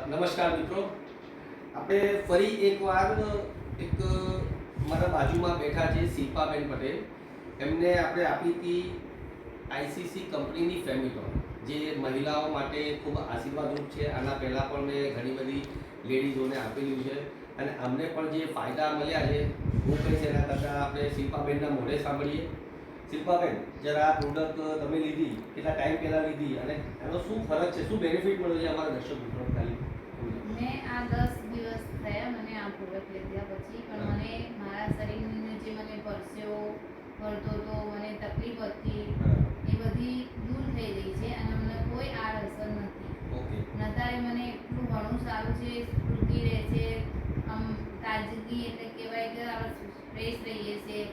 નમસ્કાર મિત્રો, આપણે ફરી એકવાર એક મારા બાજુમાં બેઠા છે શિલ્પાબેન પટેલ. એમને આપણે આપી હતી આઈસીસી કંપનીની ફેમિટોન, જે મહિલાઓ માટે ખૂબ આશીર્વાદરૂપ છે. આના પહેલાં પણ મેં ઘણી બધી લેડીઝોને આપેલું છે અને અમને પણ જે ફાયદા મળ્યા છે હું કહીશ એના કરતાં આપણે શિલ્પાબેનના મોઢે સાંભળીએ. શિલ્પાબેન, જરા આ પ્રોડક્ટ તમે લીધી, કેટલા ટાઈમ પહેલાં લીધી અને એનો શું ફરક છે, શું બેનિફિટ મળ્યો છે અમારા દર્શક મિત્રો ખાલી? મેં આ 10 દિવસ થયા મને આ પ્રોડક્ટ લીધા પછી, પણ મને મારા શરીરને જે મને પરસેવો વળતો હતો, મને તકલીફ હતી, એ બધી દૂર થઈ ગઈ છે અને મને કોઈ આડઅસર નથી. ઓકે. અત્યારે મને એટલું ઘણું સારું છે, સ્ફૂર્તિ રહે છે, આમ તાજગી, એટલે કહેવાય કે આપણે ફ્રેશ રહીએ છીએ.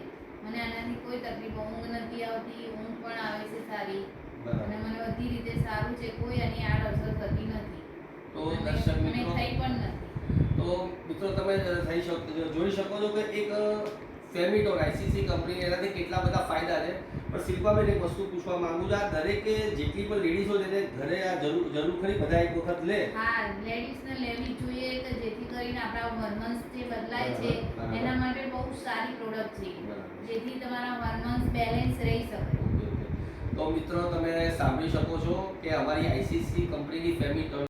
મને આનાથી કોઈ તકલીફ, ઊંઘ નથી આવતી, ઊંઘ પણ આવે છે સારી અને મને બધી રીતે સારું છે, કોઈ આની આડઅસર થતી નથી. તો દર્શક મને મિત્રો, થઈ પણ નથી. તો મિત્રો તમે જોઈ શકો છો કે એક ફેમિટોન આઈસીસી કંપની, એનાથી કેટલા બધા ફાયદા છે. પણ શિલ્પાબેન, એક વસ્તુ પૂછવા માંગુ છું, આ દરેકે જેટલી પણ લેડીઝો છે તેને ઘરે આ જરૂર ખરી બધા એક વખત લે? હા, લેડીઝને લેવી જોઈએ કે જેથી કરીને આપણા હોર્મોન્સ જે બદલાય છે બરાબર. એના માટે બહુ સારી પ્રોડક્ટ છે, બરાબર. જેથી તમારા હોર્મોન્સ બેલેન્સ રહી શકે. તો મિત્રો, તમે સાંભળી શકો છો કે અમારી આઈસીસી કંપનીની ફેમિટોન